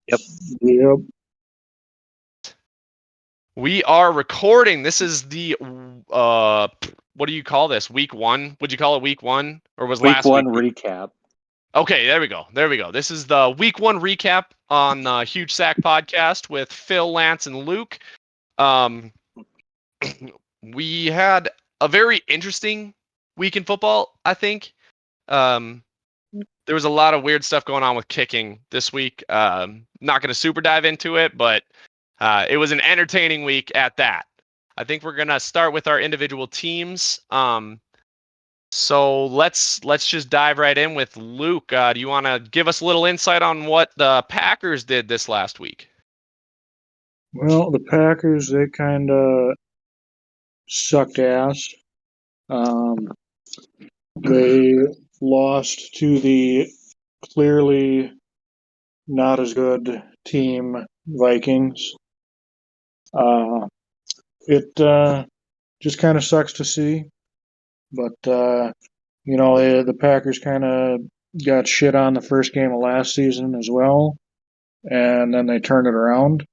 Yep. Yep. We are recording. This is the what do you call this? Week 1? Would you call it week 1, or was Week last one week? recap. Okay, there we go. There we go. This is the week 1 recap on the Huge Sack podcast with Phil, Lance, and Luke. Um, we had a very interesting week in football, I think. There was a lot of weird stuff going on with kicking this week. Not going to super dive into it, but it was an entertaining week at that. I think we're going to start with our individual teams. So let's just dive right in with Luke. Do you want to give us a little insight on what the Packers did this last week? Well, the Packers, they kind of sucked ass. They lost to the clearly not as good team, Vikings. It just kind of sucks to see. But, the Packers kind of got shit on the first game of last season as well. And then they turned it around.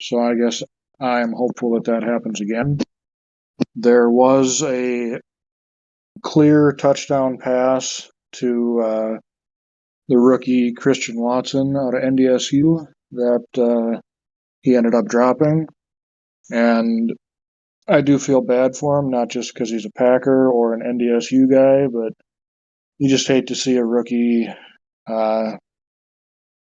So I guess I'm hopeful that happens again. There was a clear touchdown pass to the rookie Christian Watson out of NDSU that he ended up dropping. And I do feel bad for him, not just because he's a Packer or an NDSU guy, but you just hate to see a rookie kind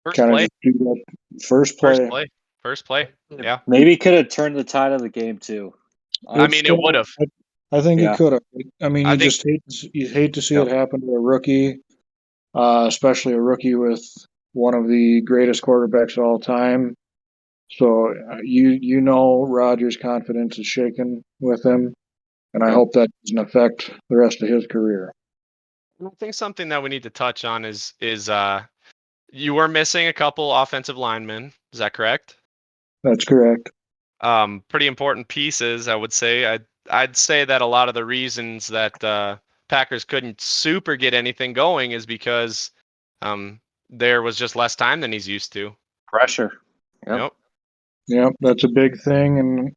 of just do that first play. First play. Yeah. Maybe he could have turned the tide of the game too. I mean, it would have. I think Yeah. he could have. I mean, I you think- just hate to see Yep. it happen to a rookie, especially a rookie with one of the greatest quarterbacks of all time. So you know Rodgers' confidence is shaken with him, and I hope that doesn't affect the rest of his career. I think something that we need to touch on is you were missing a couple offensive linemen. Is that correct? That's correct. Pretty important pieces, I would say. I'd say that a lot of the reasons that Packers couldn't super get anything going is because there was just less time than he's used to. Pressure. Yep. Yep, that's a big thing. And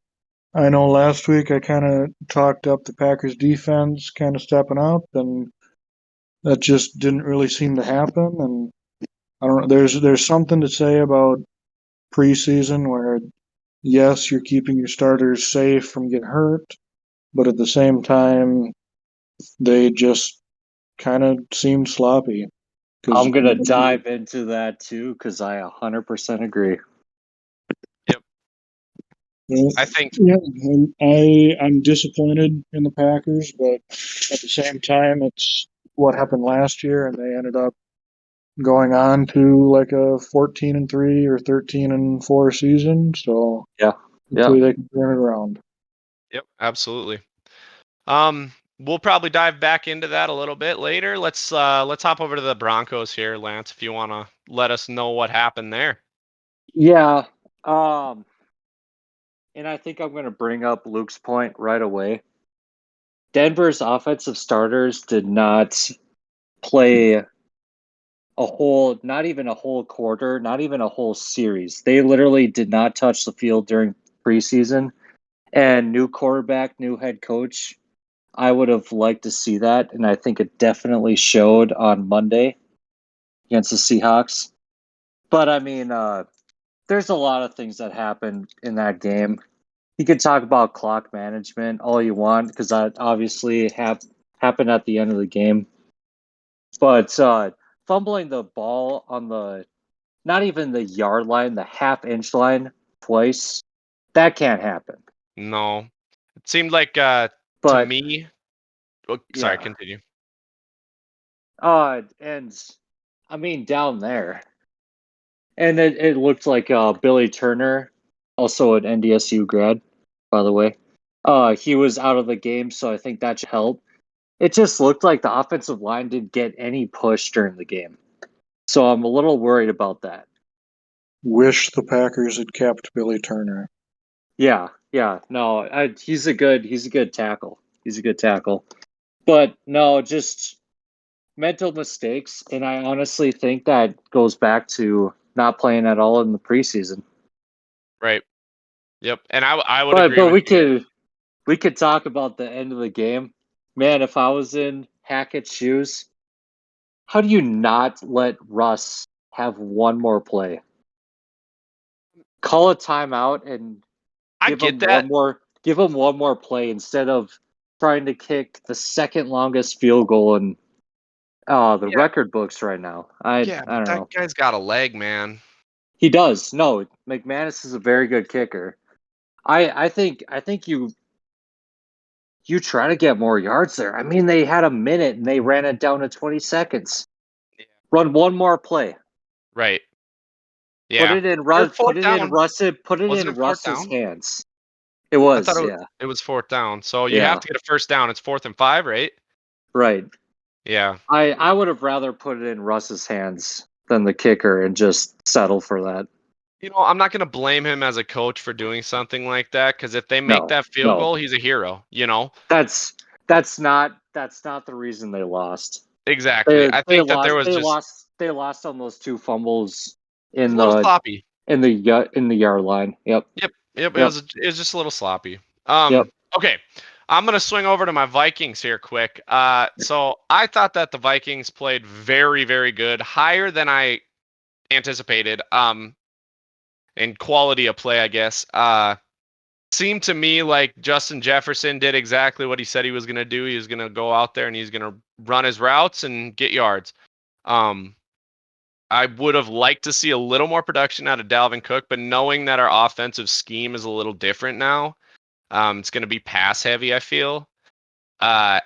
I know last week I kind of talked up the Packers defense kind of stepping up, and that just didn't really seem to happen. And I don't know. There's something to say about preseason where yes, you're keeping your starters safe from getting hurt, but at the same time, they just kind of seemed sloppy. I'm going to dive into that too because I 100% agree. I think. Yeah, I'm disappointed in the Packers, but at the same time, it's what happened last year, and they ended up going on to like a 14-3 or 13-4 season. So Yeah. hopefully they can turn it around. Yep, absolutely. We'll probably dive back into that a little bit later. Let's hop over to the Broncos here, Lance, if you want to let us know what happened there. Yeah. And I think I'm going to bring up Luke's point right away. Denver's offensive starters did not play a whole, not even a whole quarter, not even a whole series. They literally did not touch the field during preseason. And new quarterback, new head coach, I would have liked to see that. And I think it definitely showed on Monday against the Seahawks. But I mean, there's a lot of things that happened in that game. You could talk about clock management all you want because that obviously happened at the end of the game. But fumbling the ball on the, not even the yard line, the half-inch line twice, that can't happen. No. It seemed like to me. Oh, sorry, continue. And I mean, down there. And it looked like Billy Turner, also an NDSU grad, by the way. He was out of the game, so I think that should help. It just looked like the offensive line didn't get any push during the game. So I'm a little worried about that. Wish the Packers had kept Billy Turner. Yeah. No, he's a good tackle. He's a good tackle. But no, just mental mistakes. And I honestly think that goes back to not playing at all in the preseason. Right. Yep. And I would But agree with you. we could talk about the end of the game. Man, if I was in Hackett's shoes, how do you not let Russ have one more play? Call a timeout and I give him get that. one more play instead of trying to kick the second longest field goal in the Yeah. record books right now. I Yeah, but don't that know. guy's got a leg, man. He does. No, McManus is a very good kicker. I think you try to get more yards there. I mean, they had a minute and they ran it down to 20 seconds. Yeah. Run one more play. Right. Put Yeah. it in Or Russ. Put fourth it in down. Russ. Put it Wasn't in it fourth Russ's down? hands. It I thought was, yeah, it was fourth down. So you have yeah, to get a first down. It's 4th and 5, right? right. Yeah. I would have rather put it in Russ's hands than the kicker and just settle for that. You know, I'm not going to blame him as a coach for doing something like that because if they make No, that field no, goal, he's a hero, you know? that's not the reason they lost. Exactly. I think that there was just They lost on those two fumbles it was in a little the sloppy. in the yard line. Yep. Yep. Yep. Yep. It was just a little sloppy. Yep. Okay. I'm gonna swing over to my Vikings here quick. So I thought that the Vikings played very, very good, higher than I anticipated. In quality of play, I guess. Seemed to me like Justin Jefferson did exactly what he said he was gonna do. He was gonna go out there and he's gonna run his routes and get yards. Um, I would have liked to see a little more production out of Dalvin Cook, but knowing that our offensive scheme is a little different now, it's going to be pass heavy, I feel. I'm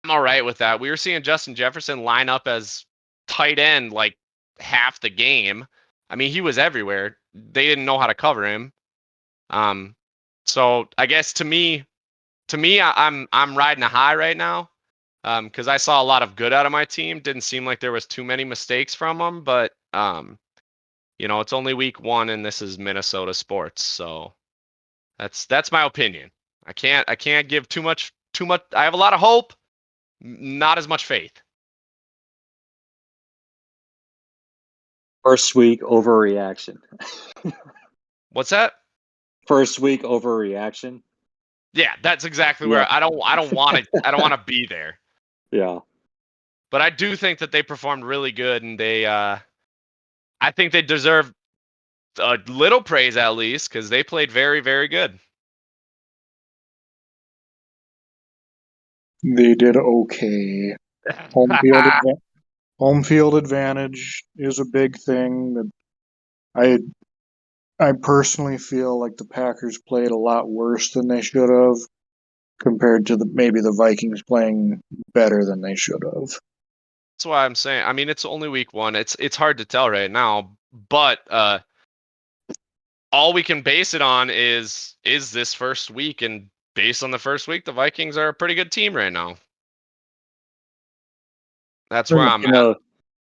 all right with that. We were seeing Justin Jefferson line up as tight end like half the game. I mean, he was everywhere. They didn't know how to cover him. Um, so I guess I'm riding a high right now. Because I saw a lot of good out of my team. Didn't seem like there was too many mistakes from them, but it's only week 1 and this is Minnesota sports, so that's my opinion. I can't give too much. I have a lot of hope, not as much faith. First week overreaction. What's that? First week overreaction. Yeah, that's exactly Yeah. where I don't want to be there. Yeah. But I do think that they performed really good, and I think they deserve a little praise at least because they played very, very good. They did okay. Home field advantage is a big thing. That I personally feel like the Packers played a lot worse than they should have, compared to maybe the Vikings playing better than they should have. That's why I'm saying. I mean, it's only week 1. It's hard to tell right now, but all we can base it on is this first week, and based on the first week, the Vikings are a pretty good team right now. That's where I'm at.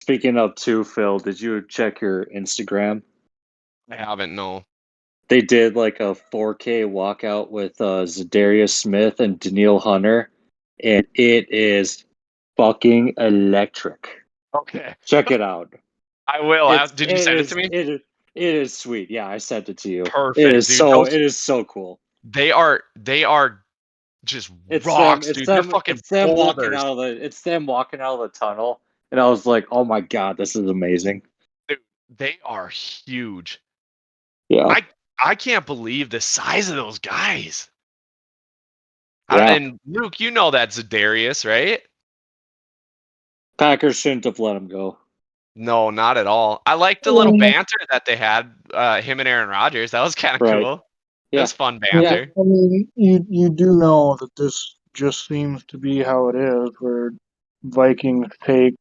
Speaking of too, Phil, did you check your Instagram? I haven't, no. They did like a 4K walkout with Zadarius Smith and Daniil Hunter, and it is fucking electric. Okay. Check it out. I will. Did you send it to me? It is sweet. Yeah, I sent it to you. Perfect, dude. It is so cool. They are just rocks, dude. They're fucking boulders. It's them walking out of the tunnel, and I was like, oh my god, this is amazing. Dude, they are huge. Yeah. I can't believe the size of those guys. Yeah. And Luke, you know that Zadarius, right? Packers shouldn't have let him go. No, not at all. I liked the little banter that they had, him and Aaron Rodgers. That was kind of Right. cool. Yeah. It was fun banter. I mean, you do know that this just seems to be how it is, where Vikings take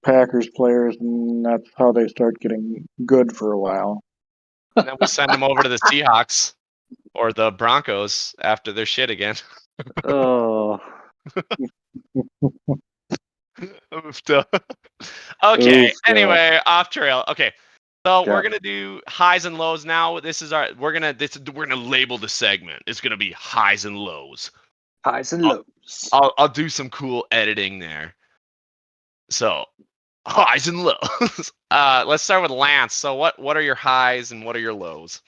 Packers players, and that's how they start getting good for a while. And then we send them over to the Seahawks or the Broncos after their shit again. Oh. Okay. Oof, Anyway, off trail. Okay. So Yeah. we're gonna do highs and lows now. We're gonna label the segment. It's gonna be highs and lows. Highs and lows. I'll do some cool editing there. So Highs and lows. Let's start with Lance. So what are your highs and what are your lows?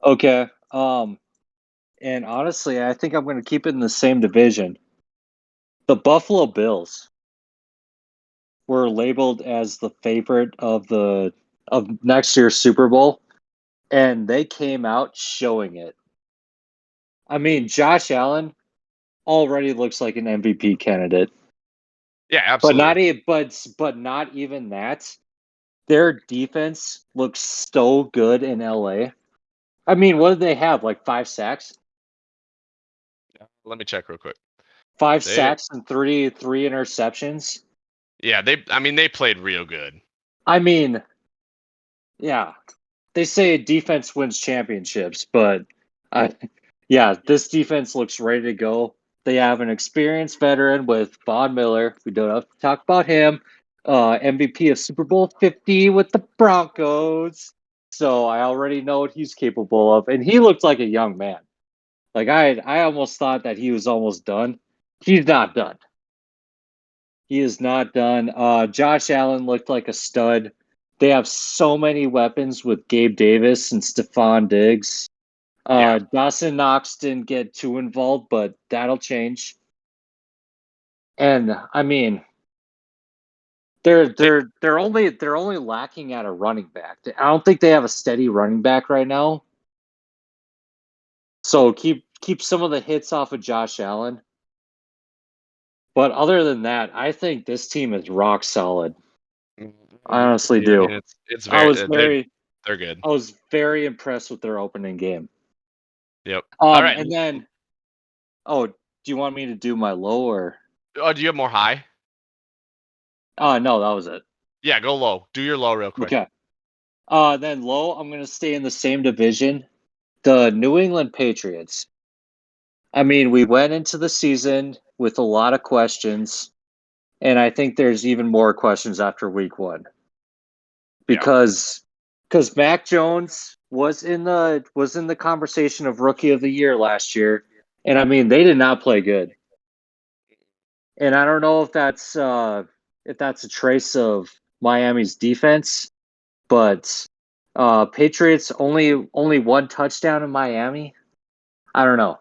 Okay. And honestly, I think I'm going to keep it in the same division. The Buffalo Bills were labeled as the favorite of next year's Super Bowl, and they came out showing it. I mean, Josh Allen already looks like an MVP candidate, Yeah, but absolutely. not even but not even that. Their defense looks so good in LA. I mean, what did they have? Like 5 sacks? Let me check real quick. Five They sacks and three interceptions. Yeah, they played real good. I mean, yeah, they say defense wins championships, but yeah, this defense looks ready to go. They have an experienced veteran with Von Miller. We don't have to talk about him. MVP of Super Bowl 50 with the Broncos. So I already know what he's capable of, and he looked like a young man. Like I almost thought that he was almost done. He's not done. He is not done. Josh Allen looked like a stud. They have so many weapons with Gabe Davis and Stephon Diggs. Yeah. Dawson Knox didn't get too involved, but that'll change. And I mean, they're only lacking at a running back. I don't think they have a steady running back right now. So keep some of the hits off of Josh Allen. But other than that, I think this team is rock solid. I honestly Yeah, I do. mean, it's I very was very they're good. I was very impressed with their opening game. Yep. All right. And then do you want me to do my low or? Oh, do you have more high? No, that was it. Yeah, go low. Do your low real quick. Okay. Then low, I'm gonna stay in the same division. The New England Patriots. I mean, we went into the season with a lot of questions, and I think there's even more questions after week one. Yeah. Because Mac Jones was in the conversation of rookie of the year last year. And I mean, they did not play good. And I don't know if that's a trace of Miami's defense, but Patriots only one touchdown in Miami. I don't know.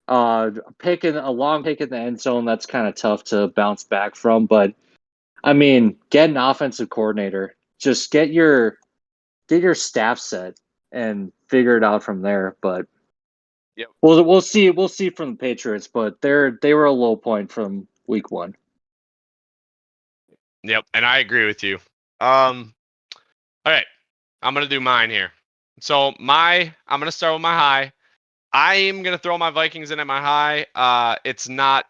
A long pick in the end zone, that's kind of tough to bounce back from. But I mean, get an offensive coordinator. Just get your staff set and figure it out from there. But Yep. we'll see from the Patriots. But they were a low point from week one. Yep. And I agree with you. All right. I'm gonna do mine here. So I'm gonna start with my high. I am gonna throw my Vikings in at my high. It's not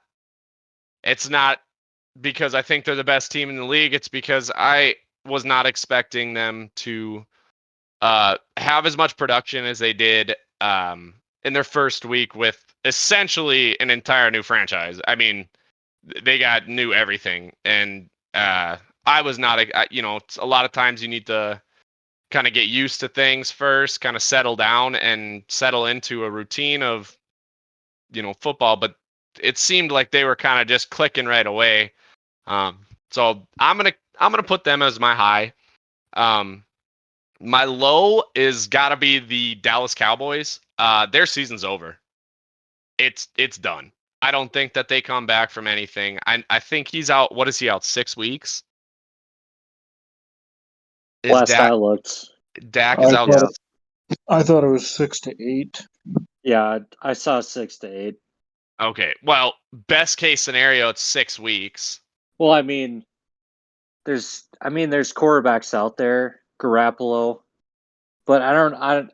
because I think they're the best team in the league. It's because I was not expecting them to have as much production as they did in their first week with essentially an entire new franchise. I mean, they got new everything, and I was not. A lot of times you need to kind of get used to things first, kind of settle down and settle into a routine of football. But it seemed like they were kind of just clicking right away. So I'm gonna put them as my high. My low is gotta be the Dallas Cowboys. Their season's over. It's done. I don't think that they come back from anything. I think he's out. What is he out? 6 weeks. Is Last I looked, Dak is I out? thought yeah, I thought it was 6 to 8. yeah, I saw 6 to 8. Okay. Well, best case scenario, it's 6 weeks. Well, I mean, there's quarterbacks out there, Garoppolo, but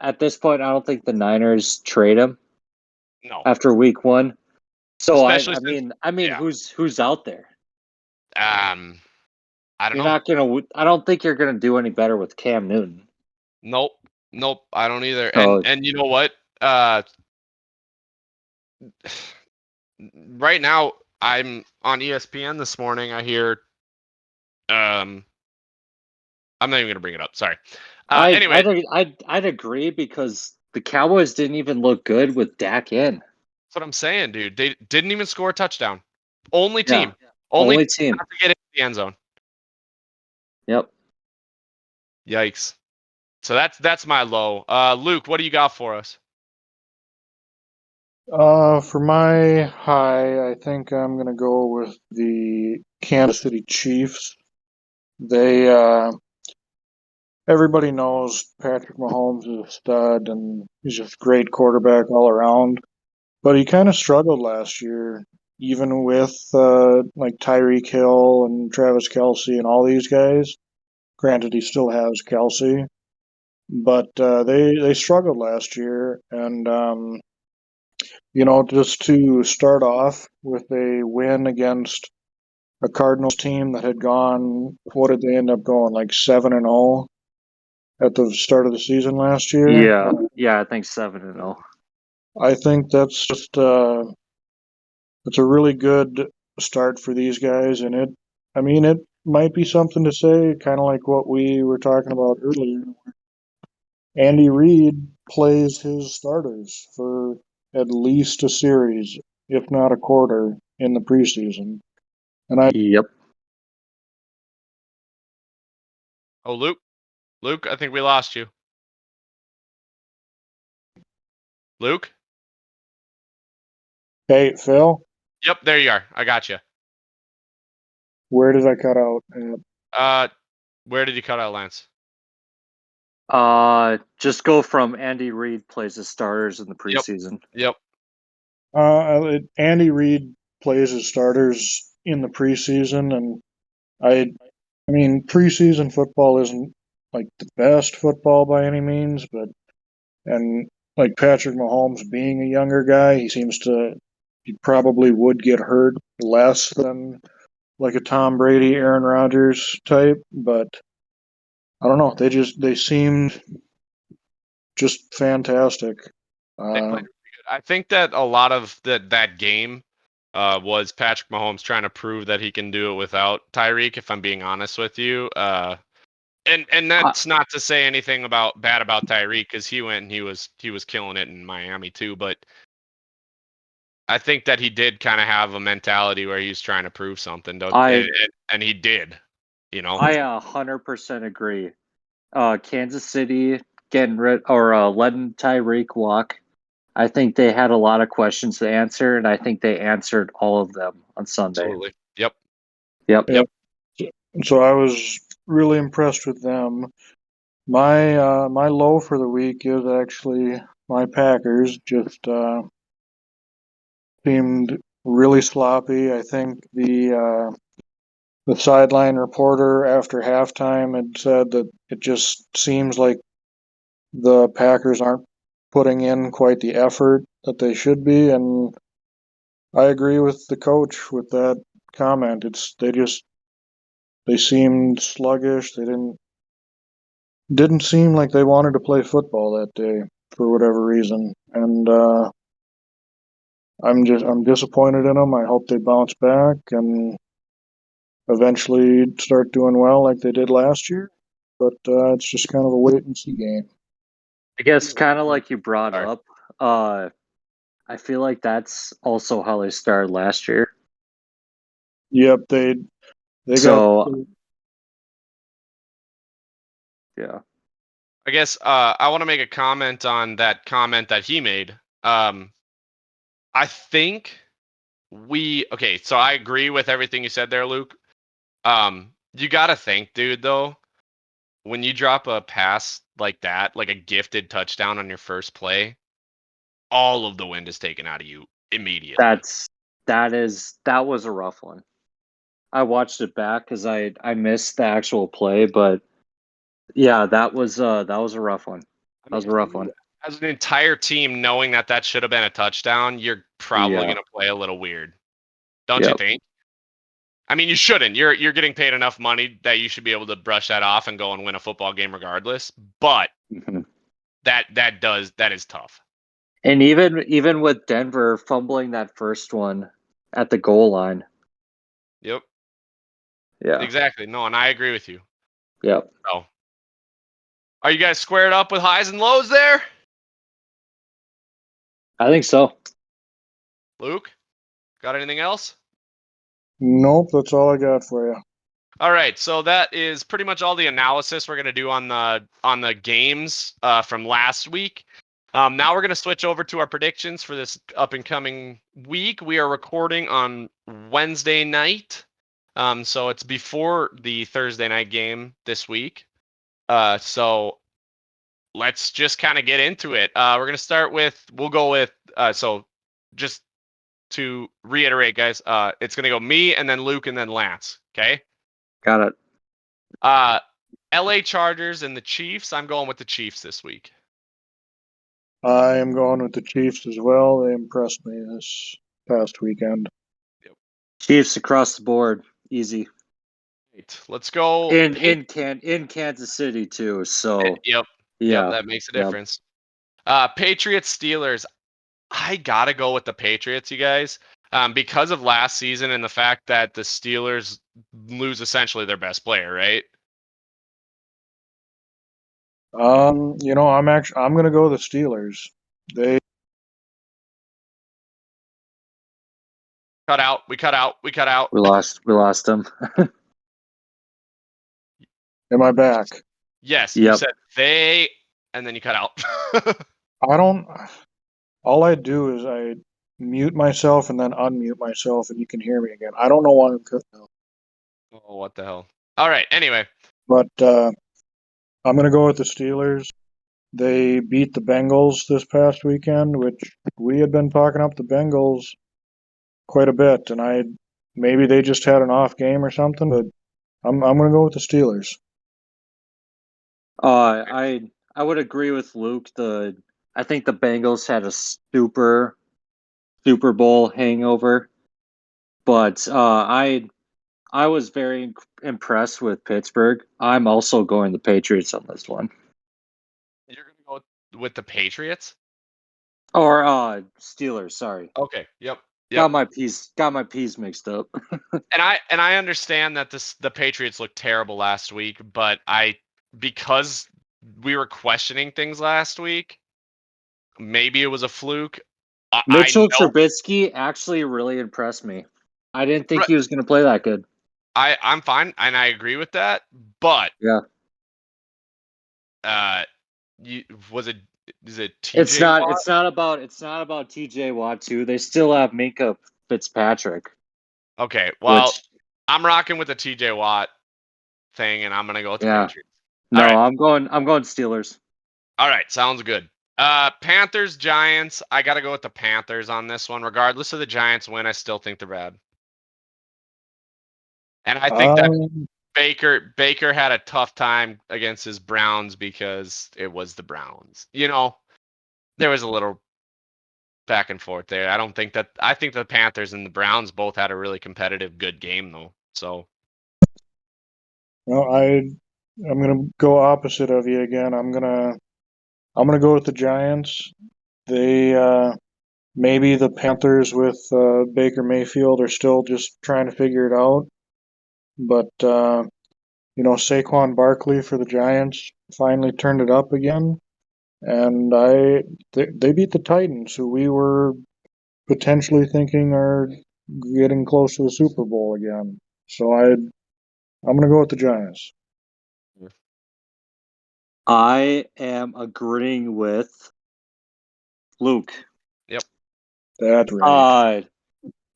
at this point, I don't think the Niners trade him No, after week one. So especially since yeah. who's out there? I don't You're know. not gonna. I don't think you're gonna do any better with Cam Newton. Nope. Nope. I don't either. And So and you know what? Right now I'm on ESPN this morning. I hear I'm not even gonna bring it up. Sorry. Anyway, I'd agree because the Cowboys didn't even look good with Dak in. that's what I'm saying, dude. They didn't even score a touchdown. Only Yeah, team. Only only team team. not to get into the end zone. Yep. Yikes. So that's my low. Luke, what do you got for us? For my high, I think I'm gonna go with the Kansas City Chiefs. They, everybody knows Patrick Mahomes is a stud and he's just a great quarterback all around. But he kind of struggled last year, even with like Tyreek Hill and Travis Kelce and all these guys. Granted, he still has Kelce, but they struggled last year, and just to start off with a win against a Cardinals team that had gone, what did they end up going, like 7-0 at the start of the season last year? Yeah. Yeah, I think 7-0. I think that's just it's a really good start for these guys, and it might be something to say, kind of like what we were talking about earlier. Andy Reid plays his starters for at least a series, if not a quarter, in the preseason. And Yep. Oh, Luke, I think we lost you. Luke? hey, Phil, Yep, there you are. I got you. where did I cut out? Where did you cut out, Lance? Just go from Andy Reid plays his starters in the Yep. preseason. Yep. Andy Reid plays his starters in the preseason, and I mean, preseason football isn't like the best football by any means, but and like Patrick Mahomes being a younger guy, he probably would get hurt less than like a Tom Brady, Aaron Rodgers type, but I don't know. They seemed just fantastic. They played really good. I think that a lot of that game was Patrick Mahomes trying to prove that he can do it without Tyreek, if I'm being honest with you. And that's not to say anything bad about Tyreek, because he went and he was killing it in Miami too. But I think that he did kind of have a mentality where he's trying to prove something, and he did. I 100% agree. Kansas City getting rid or letting Tyreek walk. I think they had a lot of questions to answer, and I think they answered all of them on Sunday. Absolutely. Yep. Yep. So I was really impressed with them. My low for the week is actually my Packers. Just seemed really sloppy. I think the sideline reporter after halftime had said that it just seems like the Packers aren't putting in quite the effort that they should be, and I agree with the coach with that comment. They seemed sluggish. They didn't seem like they wanted to play football that day for whatever reason, and I'm disappointed in them. I hope they bounce back and eventually start doing well like they did last year. But it's just kind of a wait and see game. I guess kind of like you brought Sorry. up, I feel like that's also how they started last year. Yep, they So, yeah. I guess I want to make a comment on that comment that he made. I think okay, so I agree with everything you said there, Luke. You gotta think, dude, though, when you drop a pass like that, like a gifted touchdown on your first play, all of the wind is taken out of you immediately. That was a rough one. I watched it back because I missed the actual play, but yeah, that was a rough one. That was a rough one. As an entire team, knowing that should have been a touchdown, you're probably Yeah. gonna play a little weird, don't you Yep. think? I mean, you shouldn't. You're getting paid enough money that you should be able to brush that off and go and win a football game regardless. But Mhm. that is tough. And even with Denver fumbling that first one at the goal line. Yep. Yeah. Exactly. No, and I agree with you. Yep. So, are you guys squared up with highs and lows there? I think so. Luke, got anything else? Nope, that's all I got for you. All right, so that is pretty much all the analysis we're gonna do on the games from last week. Now we're gonna switch over to our predictions for this up and coming week. We are recording on Wednesday night, so it's before the Thursday night game this week. So let's just kind of get into it. We're gonna start with so just to reiterate, guys, it's gonna go me and then Luke and then Lance. Okay. Got it. LA Chargers and the Chiefs. I'm going with the Chiefs this week. I am going with the Chiefs as well. They impressed me this past weekend. Chiefs across the board, easy. Right. Let's go. In Kansas City too. So Yep. yeah, Yep. That makes a yep. difference. Patriots Steelers. I gotta go with the Patriots, you guys, because of last season and the fact that the Steelers lose essentially their best player, right? I'm gonna go with the Steelers. They Cut out. We cut out. We cut out. We lost them. am I back? Yes, you Yep. said they, and then you cut out. I don't. All I do is I mute myself and then unmute myself, and you can hear me again. I don't know why I'm cutting out, Oh, what the hell? All right. Anyway, but I'm gonna go with the Steelers. They beat the Bengals this past weekend, which we had been talking up the Bengals quite a bit, and maybe they just had an off game or something, but I'm gonna go with the Steelers. I would agree with Luke. I think the Bengals had a Super Bowl hangover, but I was very impressed with Pittsburgh. I'm also going the Patriots on this one. you're gonna go with the Patriots. Or Steelers, sorry. Okay. Yep. Got my peas mixed up. And I understand that the Patriots looked terrible last week, but because we were questioning things last week, maybe it was a fluke. I Mitchell know Trubisky actually really impressed me. I didn't think Right. he was going to play that good. I'm fine and I agree with that, but Yeah. you was it is it It's TJ not Watt? it's not about TJ Watt too. They still have Minka Fitzpatrick. Okay, well, Which I'm rocking with the TJ Watt thing and I'm going to go with the yeah. Patriots. No, All right. I'm going Steelers. All right, sounds good. Panthers Giants, I got to go with the Panthers on this one. Regardless of the Giants win, I still think they're bad. And I think that Um, Baker had a tough time against his Browns because it was the Browns. There was a little back and forth there. I think the Panthers and the Browns both had a really competitive, good game though. So no, I'm gonna go opposite of you again. I'm gonna go with the Giants. They maybe the Panthers with Baker Mayfield are still just trying to figure it out, but Saquon Barkley for the Giants finally turned it up again, and they beat the Titans, who we were potentially thinking are getting close to the Super Bowl again. So I'm gonna go with the Giants. I am agreeing with Luke. yep. That's right.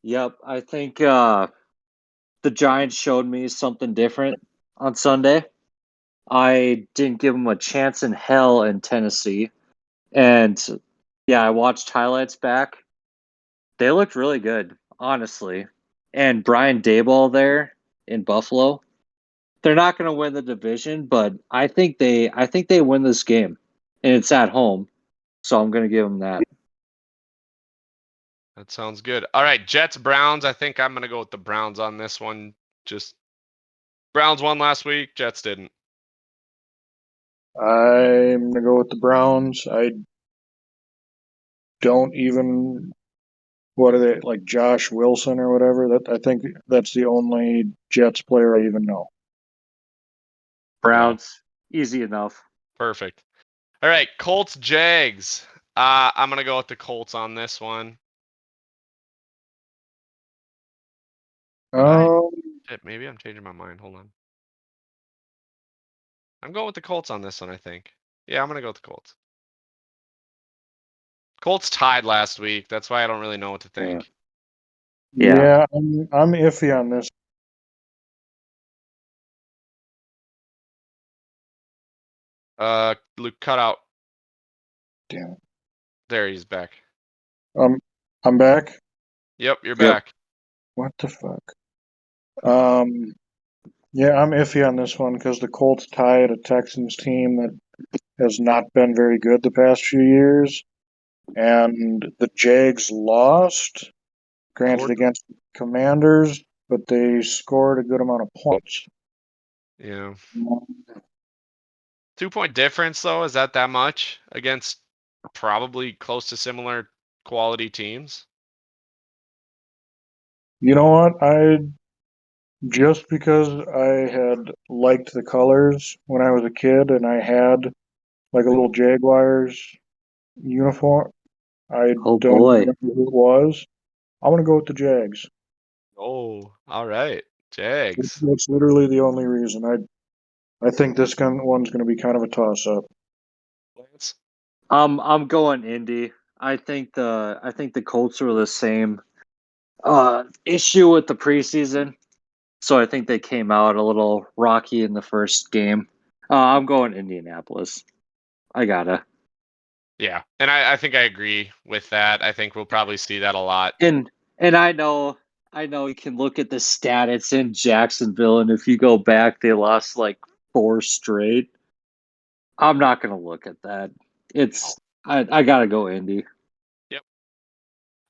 Yep, I think the Giants showed me something different on Sunday. I didn't give them a chance in hell in Tennessee. And yeah, I watched highlights back. They looked really good, honestly. And Brian Daboll there in Buffalo, they're not going to win the division, but I think they win this game, and it's at home, so I'm going to give them that. That sounds good. All right, Jets Browns. I think I'm gonna go with the Browns on this one. Just Browns won last week. Jets didn't. I'm gonna go with the Browns. I don't even what are they like Josh Wilson or whatever? That I think that's the only Jets player I even know. Browns, easy enough. Perfect. All right, Colts Jags. I'm gonna go with the Colts on this one. I- Shit, maybe I'm changing my mind. Hold on. I'm going with the Colts on this one, I think. Yeah, I'm gonna go with the Colts. Colts tied last week. That's why I don't really know what to think. Yeah. Yeah, I'm iffy on this. Luke, cut out. Damn it. There, he's back. I'm back. Yep, you're Yep. back. What the fuck? Yeah, I'm iffy on this one because the Colts tied a Texans team that has not been very good the past few years, and the Jags lost, granted against the Commanders, but they scored a good amount of points. Yeah. 2-point difference though, is that much against probably close to similar quality teams? You know what? Just because I had liked the colors when I was a kid and I had like a little Jaguars uniform, I Oh don't even boy. remember who it was. I'm gonna go with the Jags. Oh, all right. Jags. That's literally the only reason. I think one's gonna be kind of a toss up. Lance? I'm going Indy. I think the Colts were the same issue with the preseason. So I think they came out a little rocky in the first game. I'm going Indianapolis. I gotta. Yeah. And I think I agree with that. I think we'll probably see that a lot. And I know you can look at the stats in Jacksonville, and if you go back, they lost like 4 straight. I'm not gonna look at that. I gotta go Indy. Yep.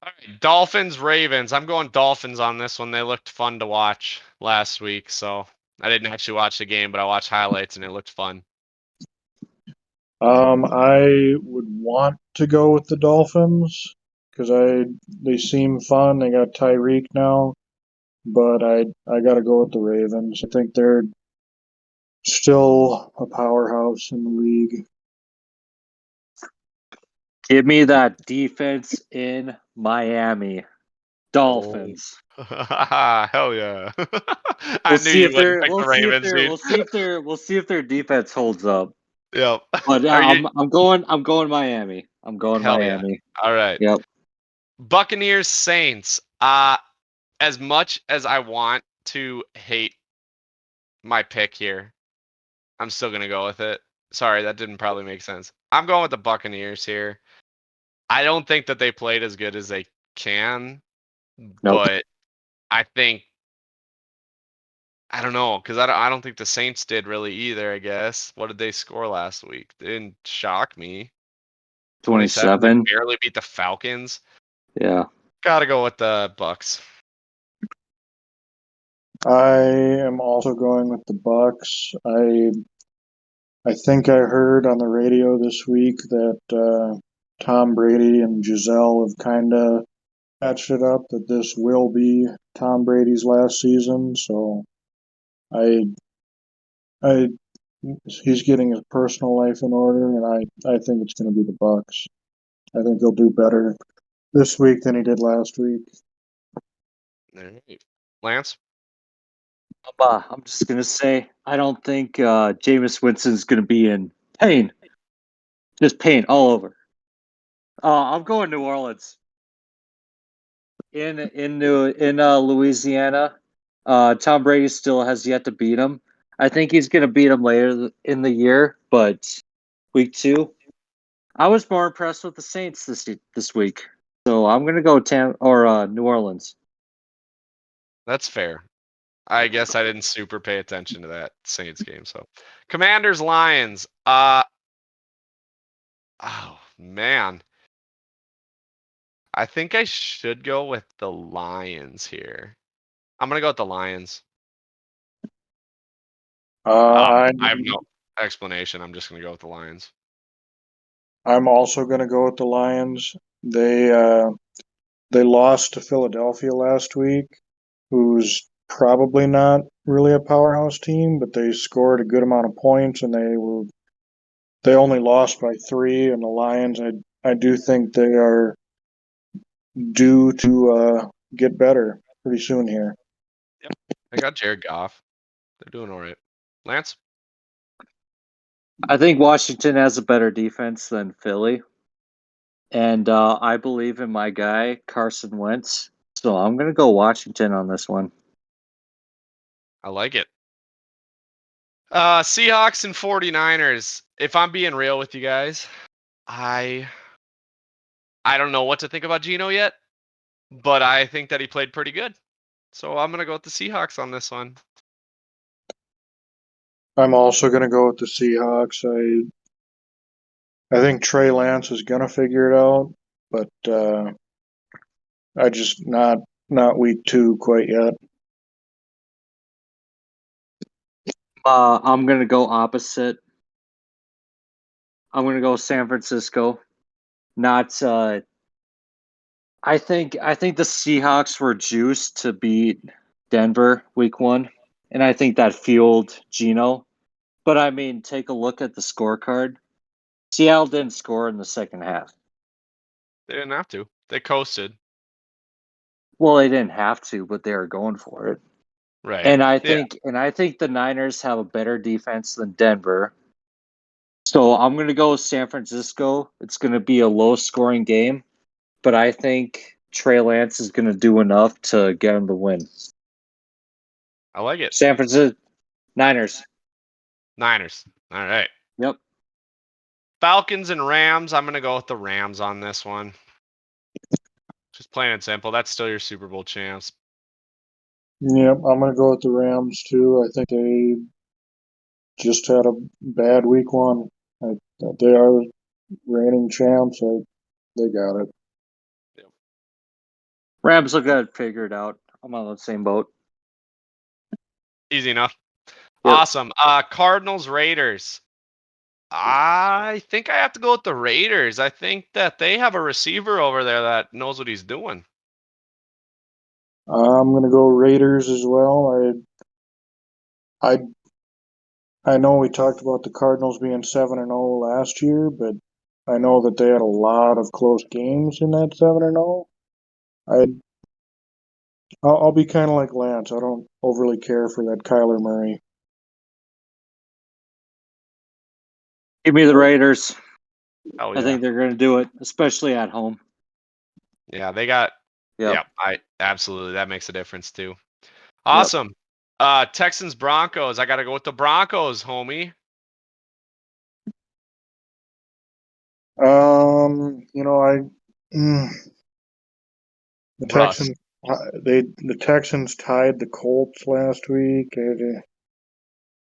All right. Dolphins, Ravens. I'm going Dolphins on this one. They looked fun to watch last week. So I didn't actually watch the game, but I watched highlights and it looked fun. I would want to go with the Dolphins because they seem fun. They got Tyreek now, but I gotta go with the Ravens. I think they're still a powerhouse in the league. Give me that defense in Miami. Dolphins. Hell yeah. I We'll knew see you if wouldn't they're pick the we'll see if Ravens, they're dude. we'll see if their defense holds up. Yep. But Are you I'm going Miami. I'm going hell yeah. Miami. All right. Yep. Buccaneers Saints. As much as I want to hate my pick here, I'm still gonna go with it. Sorry, that didn't probably make sense. I'm going with the Buccaneers here. I don't think that they played as good as they can, Nope. but I think I don't know because I don't think the Saints did really either. I guess what did they score last week? They didn't shock me. 27. They 27. barely beat the Falcons. Yeah. Gotta go with the Bucks. I am also going with the Bucks. I think I heard on the radio this week that Tom Brady and Giselle have kind of patched it up that this will be Tom Brady's last season. So I, I, he's getting his personal life in order, and I think it's going to be the Bucks. I think he'll do better this week than he did last week. All right. Lance. I'm just gonna say I don't think Jameis Winston's gonna be in pain. Just pain all over. I'm going New Orleans. In Louisiana. Tom Brady still has yet to beat him. I think he's gonna beat him later in the year, but week 2. I was more impressed with the Saints this week. So I'm gonna go New Orleans. That's fair. I guess I didn't super pay attention to that Saints game. So, Commanders Lions. Oh man, I think I should go with the Lions here. I'm gonna go with the Lions. I I have no explanation. I'm just gonna go with the Lions. I'm also going to go with the Lions. They lost to Philadelphia last week, who's probably not really a powerhouse team, but they scored a good amount of points and they only lost by 3. And the Lions, I do think they are due to get better pretty soon here. Yep. I got Jared Goff. They're doing all right. Lance? I think Washington has a better defense than Philly. And I believe in my guy, Carson Wentz. So I'm going to go Washington on this one. I like it. Seahawks and 49ers. If I'm being real with you guys, I don't know what to think about Geno yet, but I think that he played pretty good. So I'm going to go with the Seahawks on this one. I'm also going to go with the Seahawks. I think Trey Lance is going to figure it out, but I just not week 2 quite yet. I'm going to go opposite. I'm going to go San Francisco. Not I think the Seahawks were juiced to beat Denver week 1, and I think that fueled Geno. But I mean, take a look at the scorecard. Seattle didn't score in the second half. They didn't have to. They coasted. Well, they didn't have to, but they were going for it. Right. And I Yeah. think the Niners have a better defense than Denver. So I'm going to go San Francisco. It's going to be a low scoring game, but I think Trey Lance is going to do enough to get him the win. I like it. San Francisco Niners. Niners. All right. Yep. Falcons and Rams. I'm going to go with the Rams on this one. Just plain and simple. That's still your Super Bowl chance. Yep, I'm going to go with the Rams too. I think they just had a bad week 1. They are reigning champs. They got it. Rams look good, figure it out. I'm on the same boat. Easy enough. Yep. Awesome. Cardinals, Raiders. I think I have to go with the Raiders. I think that they have a receiver over there that knows what he's doing. I'm going to go Raiders as well. I know we talked about the Cardinals being 7-0 last year, but I know that they had a lot of close games in that 7-0. I'll be kind of like Lance. I don't overly care for that Kyler Murray. Give me the Raiders. Oh, I think they're going to do it, especially at home. Yeah, they got. Yep. Yeah, I absolutely. That makes a difference too. Awesome. Texans, Broncos. I got to go with the Broncos, homie. The Russ. Texans the Texans tied the Colts last week.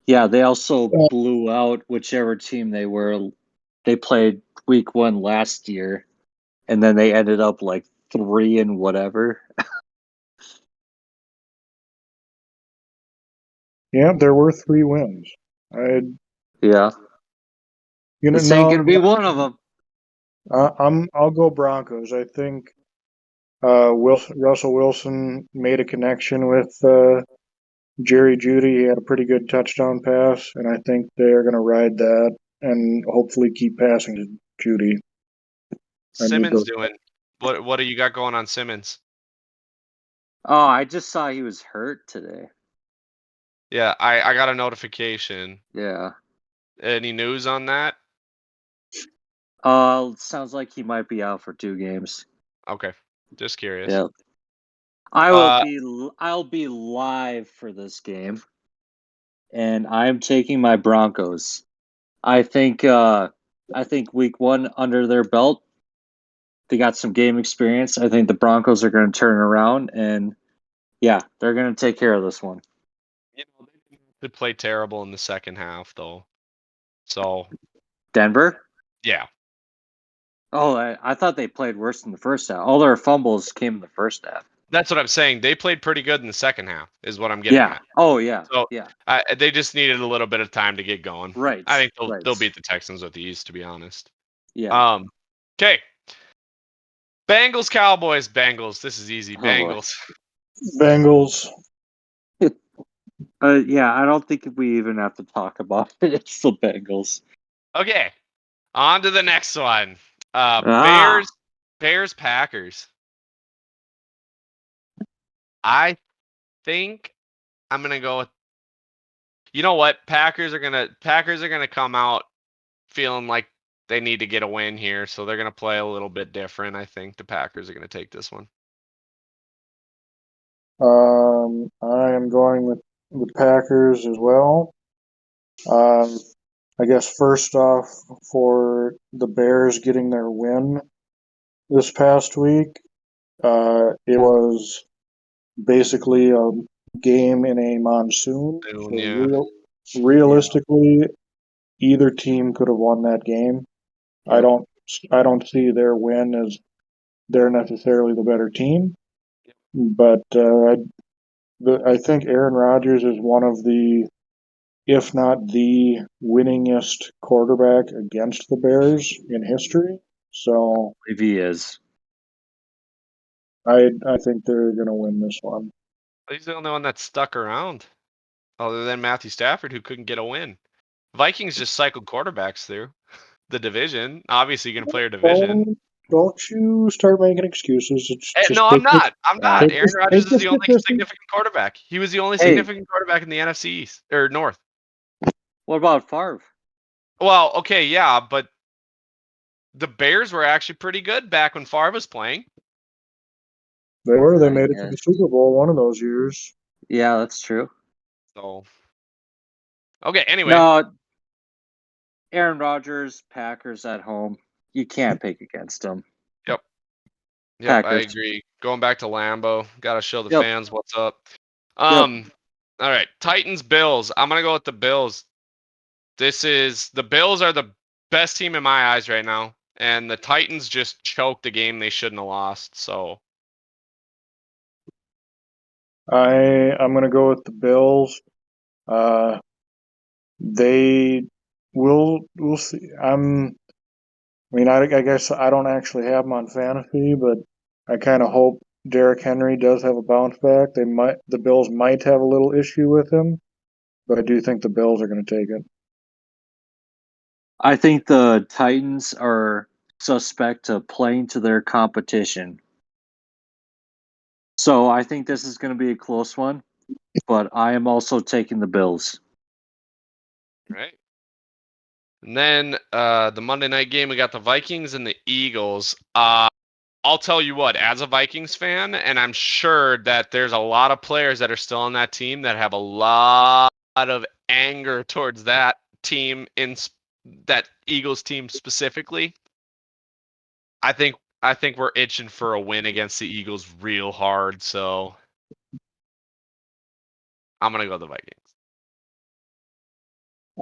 Yeah, they also blew out whichever team they were. They played week 1 last year, and then they ended up like 3 and whatever. Yeah, there were 3 wins. Yeah. This ain't going to be one of them. I'll go Broncos. I think Russell Wilson made a connection with Jerry Jeudy. He had a pretty good touchdown pass, and I think they are going to ride that and hopefully keep passing to Jeudy. Simmons doing. What do you got going on Simmons? Oh, I just saw he was hurt today. Yeah, I got a notification. Yeah. Any news on that? Sounds like he might be out for 2 games. Okay, just curious. Yeah. I'll be live for this game, and I'm taking my Broncos. I think week 1 under their belt, they got some game experience. I think the Broncos are going to turn around, and yeah, they're going to take care of this one. They played terrible in the second half, though. So Denver? yeah. Oh, I thought they played worse in the first half. All their fumbles came in the first half. That's what I'm saying. They played pretty good in the second half, is what I'm getting Yeah. at. Oh, yeah. So yeah. they just needed a little bit of time to get going. Right. I think right. they'll beat the Texans with ease, to be honest. Yeah. Okay. Bengals, Cowboys, Bengals. This is easy. Oh, Bengals. Bengals. Yeah, I don't think we even have to talk about it. It's the Bengals. Okay. On to the next one. Bears, Packers. I think I'm gonna go with. You know what? Packers are gonna come out feeling like they need to get a win here, so they're gonna play a little bit different. I think the Packers are gonna take this one. I am going with the Packers as well. I guess first off, for the Bears getting their win this past week, it was basically a game in a monsoon. So Yeah. realistically, either team could have won that game. I don't see their win as they're necessarily the better team, but I think Aaron Rodgers is one of the, if not the winningest quarterback against the Bears in history. So If he is. I think they're going to win this one. He's the only one that stuck around, other than Matthew Stafford, who couldn't get a win. Vikings just cycled quarterbacks through the division. Obviously, you can play your division. Don't you start making excuses. It's just No, I'm not. I'm Yeah. not. Aaron Rodgers is take the this only position. significant quarterback. He was the only Hey. significant quarterback in the NFC East or North. What about Favre? Well, okay, yeah, but the Bears were actually pretty good back when Favre was playing. They were. They I made it to the guess. Super Bowl one of those years. Yeah, that's true. So, okay. Anyway, No, Aaron Rodgers, Packers at home. You can't pick against them. yep, I Packers. agree. Going back to Lambeau, got to show the Yep. fans what's up. Yep. All right, Titans Bills. I'm gonna go with the Bills. The Bills are the best team in my eyes right now, and the Titans just choked a game they shouldn't have lost. So I'm going to go with the Bills. They we'll see. I guess I don't actually have him on fantasy, but I kind of hope Derrick Henry does have a bounce back. The Bills might have a little issue with him, but I do think the Bills are going to take it. I think the Titans are suspect of playing to their competition. So I think this is going to be a close one, but I am also taking the Bills. right. And then the Monday night game, we got the Vikings and the Eagles. I'll tell you what, as a Vikings fan, and I'm sure that there's a lot of players that are still on that team that have a lot of anger towards that team that Eagles team specifically. I think we're itching for a win against the Eagles real hard, so I'm gonna go the Vikings.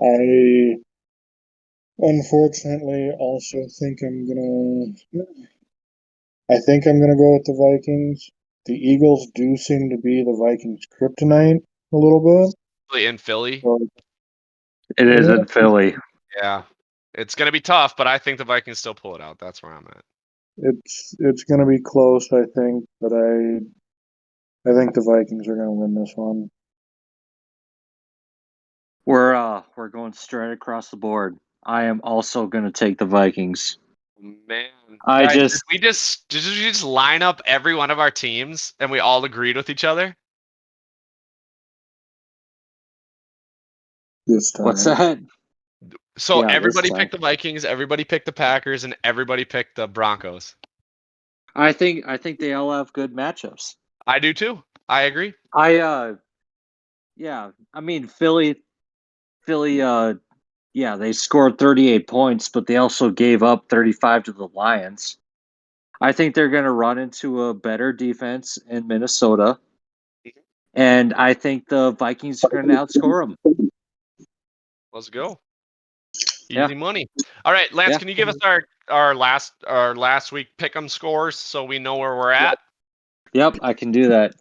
I unfortunately also think I think I'm gonna go with the Vikings. The Eagles do seem to be the Vikings' kryptonite a little bit. In Philly, But It is in Philly. yeah, it's gonna be tough, but I think the Vikings still pull it out. That's where I'm at. it's gonna be close, I think, but I think the Vikings are gonna win this one. We're going straight across the board. I am also going to take the Vikings. Man, I guys, just did we just line up every one of our teams and we all agreed with each other? This time. what's that? So Yeah, this everybody time. picked the Vikings, everybody picked the Packers, and everybody picked the Broncos. I think they all have good matchups. I do too. I agree. Yeah, I mean Philly yeah, they scored 38 points, but they also gave up 35 to the Lions. I think they're going to run into a better defense in Minnesota. And I think the Vikings are going to outscore them. Let's go. Yeah. Easy money. All right, Lance, Yeah. can you give us our last week pick'em scores so we know where we're at? Yep, I can do that.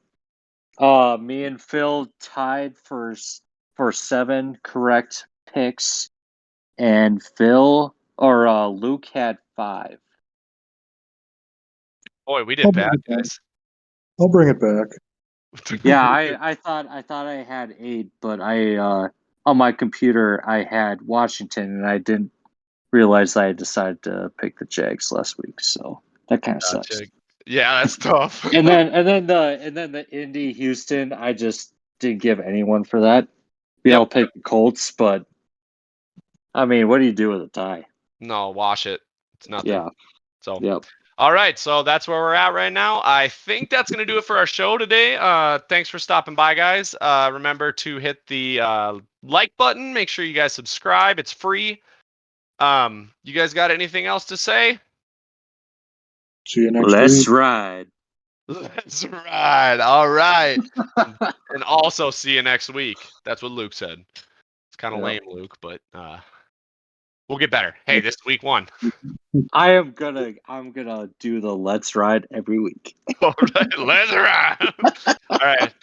Me and Phil tied for 7 correct picks, and Luke had 5. Boy, we did bad, guys. I'll bring it back. Yeah, I thought I had 8, but I on my computer I had Washington, and I didn't realize I had decided to pick the Jags last week, so that kind of sucks. Yeah, that's tough. And then the Indy Houston, I just didn't give anyone for that. We Yep. all picked the Colts, but I mean, what do you do with a tie? No, wash it. It's nothing. Yeah. So, Yep. all right. So that's where we're at right now. I think that's going to do it for our show today. Thanks for stopping by, guys. Remember to hit the like button. Make sure you guys subscribe. It's free. You guys got anything else to say? See you next Let's week. ride. Let's ride. All right. And also see you next week. That's what Luke said. It's kind of Yep. lame, Luke, but we'll get better. Hey, this is week 1. I'm gonna do the let's ride every week. All right, let's ride. All right.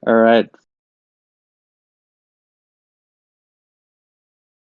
All right.